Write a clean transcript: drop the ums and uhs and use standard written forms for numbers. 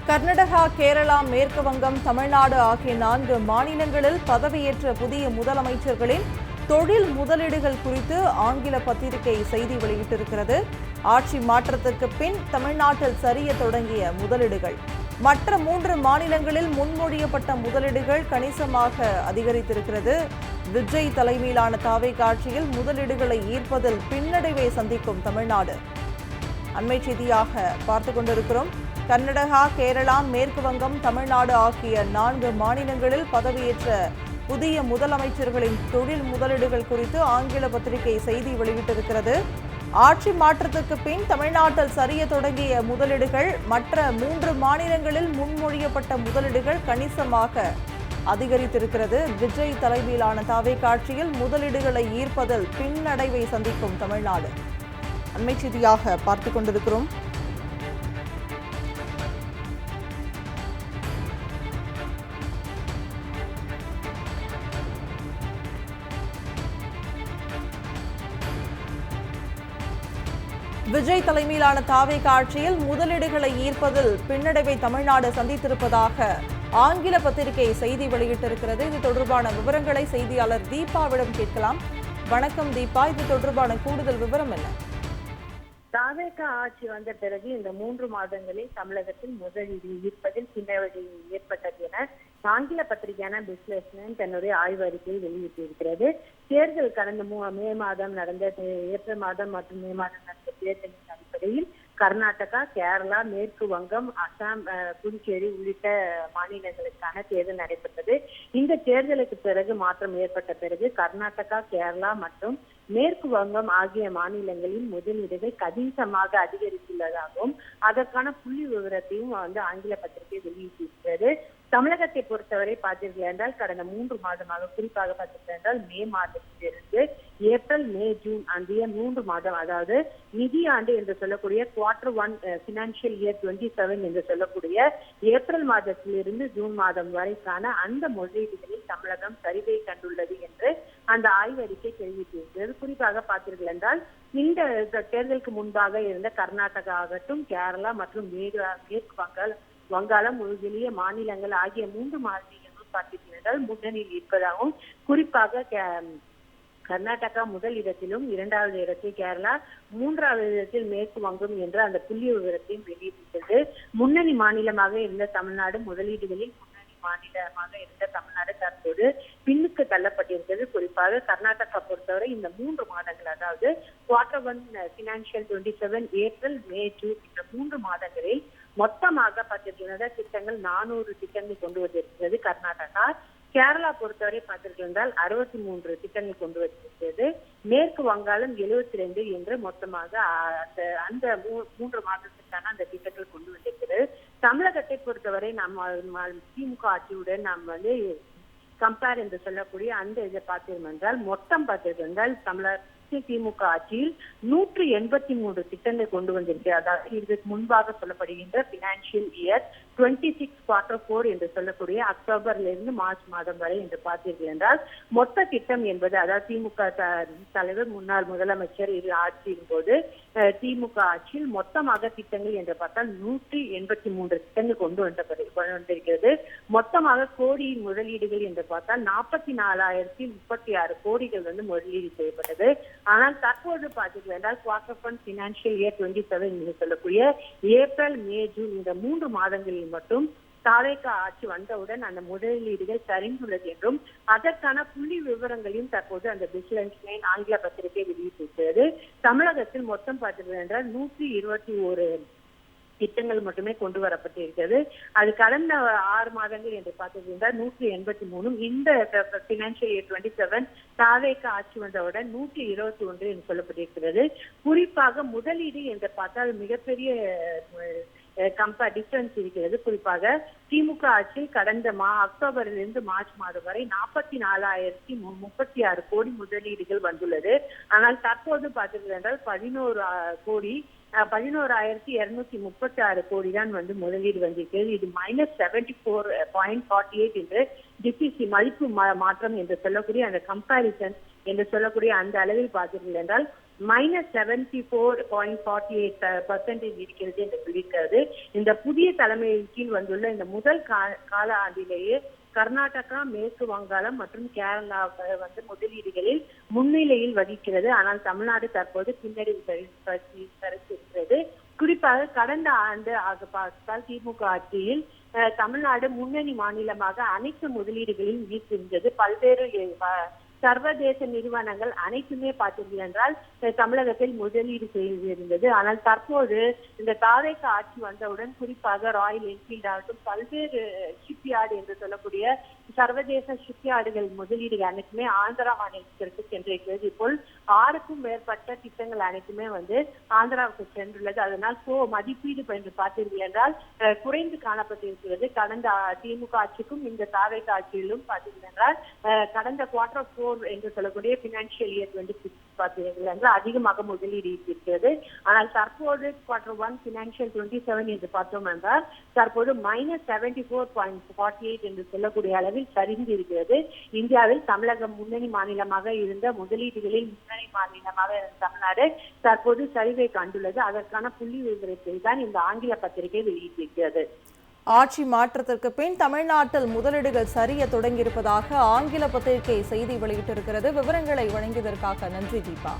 கர்நாடகா, கேரளா, மேற்கு வங்கம், தமிழ்நாடு ஆகிய 4 மாநிலங்களில் பதவியேற்ற புதிய முதலமைச்சர்களின் தொழில் முதலீடுகள் குறித்து ஆங்கில பத்திரிகை செய்தி வெளியிட்டிருக்கிறது. ஆட்சி மாற்றத்துக்கு பின் தமிழ்நாட்டில் சரிய தொடங்கிய முதலீடுகள் மற்ற 3 மாநிலங்களில் முன்மொழியப்பட்ட முதலீடுகள் கணிசமாக அதிகரித்திருக்கிறது. விஜய் தலைமையிலான தாவேகா ஆட்சியில் முதலீடுகளை ஈர்ப்பதில் பின்னடைவை சந்திக்கும் தமிழ்நாடு. அண்மை செய்தியாக பார்த்து கொண்டிருக்கிறோம். கர்நாடகா, கேரளா, மேற்கு வங்கம், தமிழ்நாடு ஆகிய 4 மாநிலங்களில் பதவியேற்ற புதிய முதலமைச்சர்களின் தொழில் முதலீடுகள் குறித்து ஆங்கில பத்திரிகை செய்தி வெளியிட்டிருக்கிறது. ஆட்சி மாற்றத்துக்கு பின் தமிழ்நாட்டில் சரிய தொடங்கிய முதலீடுகள் மற்ற 3 மாநிலங்களில் முன்மொழியப்பட்ட முதலீடுகள் கணிசமாக அதிகரித்திருக்கிறது. விஜய் தலைமையிலான தாவேகா ஆட்சியில் முதலீடுகளை ஈர்ப்பதில் பின்னடைவை சந்திக்கும் தமிழ்நாடு. அண்மை செய்தியாக பார்த்து கொண்டிருக்கிறோம். விஜய் தலைமையிலான தாவேகா ஆட்சியில் முதலீடுகளை ஈர்ப்பதில் பின்னடைவை தமிழ்நாடு சந்தித்திருப்பதாக ஆங்கில பத்திரிகை செய்தி வெளியிட்டிருக்கிறது. இது தொடர்பான விவரங்களை செய்தியாளர் தீபாவிடம் கேட்கலாம். வணக்கம் தீபா, இது தொடர்பான கூடுதல் விவரம் என்ன? தாவேகா ஆட்சி வந்த பிறகு இந்த 3 மாதங்களில் தமிழகத்தில் முதலீடு ஈர்ப்பதில் பின்னடைவு ஏற்பட்டது என ஆங்கில பத்திரிகையான பிஸ்னஸ்மேன் தன்னுடைய ஆய்வறிக்கையை வெளியிட்டிருக்கிறது. தேர்தல் கடந்த மே மாதம் நடந்த ஏப்ரல் மாதம் மற்றும் மே மாதம் நடந்த தேர்தலின் அடிப்படையில் கர்நாடகா, கேரளா, மேற்கு வங்கம், அசாம், புதுச்சேரி உள்ளிட்ட மாநிலங்களுக்கான தேர்தல் நடைபெற்றது. இந்த தேர்தலுக்கு பிறகு மாற்றம் ஏற்பட்ட பிறகு கர்நாடகா, கேரளா மற்றும் மேற்கு வங்கம் ஆகிய மாநிலங்களின் முதலீடுகள் கணிசமாக அதிகரித்துள்ளதாகவும் அதற்கான புள்ளி விவரத்தையும் ஆங்கில பத்திரிகை வெளியிட்டிருக்கிறது. தமிழகத்தை பொறுத்தவரை பார்த்தீர்கள் என்றால் கடந்த 3 மாதமாக, குறிப்பாக பார்த்தீர்கள் என்றால் மே மாதத்திலிருந்து ஏப்ரல், மே, ஜூன் ஆகிய 3 மாதம், அதாவது நிதி ஆண்டு என்று சொல்லக்கூடிய Q1 ஃபினான்ஷியல் இயர் 27 என்று சொல்லக்கூடிய ஏப்ரல் மாதத்திலிருந்து ஜூன் மாதம் வரைக்கான அந்த முதலீடுகளில் தமிழகம் சரிவை கண்டுள்ளது என்று அந்த ஆய்வறிக்கை தெரிவித்திருக்கிறது. குறிப்பாக பார்த்தீர்கள் என்றால் இந்த தேர்தலுக்கு முன்பாக இருந்த கர்நாடகா ஆகட்டும், கேரளா மற்றும் மேற்கு வங்காளம் உள்ளிட்ட மாநிலங்கள் ஆகிய 3 மாநிலங்களும் பார்த்தீர்கள் முன்னணியில் இருப்பதாகவும், குறிப்பாக கர்நாடகா முதல் இடத்திலும் 2வது இடத்தில் கேரளா, 3வது இடத்தில் மேற்கு வங்கம் என்ற அந்த புள்ளி விவரத்தையும் வெளியிட்டது. முன்னணி மாநிலமாக இருந்த தமிழ்நாடு, முதலீடுகளில் முன்னணி மாநிலமாக இருந்த தமிழ்நாடு தற்போது பின்னுக்கு தள்ளப்பட்டிருக்கிறது. குறிப்பாக கர்நாடகா பொறுத்தவரை இந்த 3 மாதங்கள், அதாவது Q1 ஃபினான்ஷியல் 27 ஏப்ரல், மே, ஜூன் இந்த 3 மாதங்களில் மொத்தமாக பார்த்திருக்கின்ற திட்டங்கள் 400 திட்டங்கள் கொண்டு வந்திருக்கிறது கர்நாடகா. கேரளா பொறுத்தவரை பார்த்திருக்கின்றால் 63 திட்டங்கள் கொண்டு வந்திருக்கிறது. மேற்கு வங்காளம் 72 என்று மொத்தமாக அந்த 3 மாதத்திற்கான அந்த திட்டங்கள் கொண்டு வந்திருக்கிறது. தமிழகத்தை பொறுத்தவரை நம்ம திமுக ஆட்சியுடன் நாம் கம்பேர் என்று சொல்லக்கூடிய அந்த இதை பார்த்தோம் என்றால் மொத்தம் பார்த்தீர்கள் தமிழக திமுக ஆட்சியில் 183 திட்டங்கள் கொண்டு வந்திருக்கிறது. அதாவது இதற்கு முன்பாக சொல்லப்படுகின்ற பினான்சியல் இயர் 26 Q4 என்று சொல்லக்கூடிய அக்டோபரிலிருந்து மார்ச் மாதம் வரை என்று பார்த்தீர்கள் என்றால் மொத்த திட்டம் என்பது, அதாவது திமுக தலைவர் முன்னாள் முதலமைச்சர் ஆட்சியின் போது திமுக ஆட்சியில் மொத்தமாக திட்டங்கள் என்று பார்த்தால் 183 திட்டங்கள் கொண்டு வந்திருக்கிறது. மொத்தமாக கோடியின் முதலீடுகள் என்று பார்த்தால் 44,036 கோடிகள் முதலீடு செய்யப்பட்டது. ஆனால் தற்போது பார்த்தீர்கள் என்றால் Q1 ஃபினான்ஷியல் இயர் 27 என்று சொல்லக்கூடிய ஏப்ரல், மே, ஜூன் இந்த 3 மாதங்களில் மட்டும் தாவேகா ஆட்சி வந்தவுடன் அந்த முதலீடுகள் சரிந்துள்ளது என்றும் அதற்கான புள்ளி விவரங்களையும் தற்போது அந்த பிசினஸ்மேன் ஆங்கில பத்திரிகை வெளியிட்டிருக்கிறது. தமிழகத்தில் மொத்தம் பார்த்தீர்கள் என்றால் 121 திட்டங்கள் மட்டுமே கொண்டு வரப்பட்டிருக்கிறது. அது கடந்த 6 மாதங்கள் என்று பார்த்தீர்கள் 183. இந்த பினான்சியல் இயர் 27 தாவேகா ஆட்சி வந்தவுடன் 121 என்று சொல்லப்பட்டிருக்கிறது. குறிப்பாக முதலீடு என்று பார்த்தால் மிகப்பெரிய டிஃபரன்ஸ் இருக்கிறது. குறிப்பாக திமுக ஆட்சியில் கடந்த அக்டோபரிலிருந்து மார்ச் மாதம் வரை 44,036 கோடி முதலீடுகள் வந்துள்ளது. ஆனால் தற்போது பார்த்தீர்கள் என்றால் 11,236 கோடி தான் முதலீடு வந்திருக்கிறது. இது -74.48 என்று டிபிசி மதிப்பு மாற்றம் என்று சொல்லக்கூடிய அந்த கம்பாரிசன் என்று சொல்லக்கூடிய அந்த அளவில் பார்த்தீர்கள் என்றால் -74.48% இருக்கிறது என்று சொல்லியிருக்கிறது. இந்த புதிய தலைமையின் கீழ் வந்துள்ள இந்த முதல் கால ஆண்டிலேயே கர்நாடகா, மேற்கு வங்காளம் மற்றும் கேரளா முதலீடுகளில் முன்னிலையில் வகிக்கிறது. ஆனால் தமிழ்நாடு தற்போது பின்னடைவு சரித்திருக்கிறது. குறிப்பாக கடந்த ஆண்டு பார்த்தால் திமுக ஆட்சியில் தமிழ்நாடு முன்னணி மாநிலமாக அனைத்து முதலீடுகளில் ஈர்த்திருந்தது. பல்வேறு சர்வதேச நிறுவனங்கள் அனைத்துமே பார்த்தீர்கள் என்றால் தமிழகத்தில் முதலீடு செய்திருந்தது. ஆனால் தற்போது இந்த தாவேக ஆட்சி வந்தவுடன் குறிப்பாக ராயல் என்ஃபீல்ட் ஆகட்டும், பல்வேறு ஷிப்யார்டு என்று சொல்லக்கூடிய சர்வதேச ஷிப்யார்டுகள் முதலீடுகள் அனைத்துமே ஆந்திரா மாநிலத்திற்கு சென்றிருக்கிறது. இப்போ 6க்கும் மேற்பட்ட திட்டங்கள் அனைத்துமே ஆந்திராவுக்கு சென்றுள்ளது. அதனால் மதிப்பீடு என்று பார்த்தீர்கள் என்றால் குறைந்து காணப்பட்டிருக்கிறது. கடந்த திமுக ஆட்சிக்கும் இந்த தாவேக ஆட்சியிலும் பார்த்தீர்கள் என்றால் கடந்த Q4 என்று சொல்லக்கூடிய பினான்சியல் இயர் 26 பார்த்தீர்கள் என்றால் அதிகமாக முதலீடு இருக்கிறது. ஆனால் தற்போது Q1 பினான்சியல் 27 என்று பார்த்தோம் என்றால் தற்போது -74.48 என்று சொல்லக்கூடிய அளவில் சரிந்து இருக்கிறது. இந்தியாவில் தமிழகம் முன்னணி மாநிலமாக இருந்த முதலீடுகளில் முன்னணி மாநிலமாக இருந்த தமிழ்நாடு தற்போது சரிவை கண்டுள்ளது. அதற்கான புள்ளி விவரத்தை தான் இந்த ஆங்கில பத்திரிகை வெளியிட்டிருக்கிறது. ஆட்சி மாற்றத்திற்கு பின் தமிழ்நாட்டில் முதலீடுகள் சரிய தொடங்கியிருப்பதாக ஆங்கில பத்திரிகை செய்தி வெளியிட்டிருக்கிறது. விவரங்களை வழங்கியதற்காக நன்றி தீபா.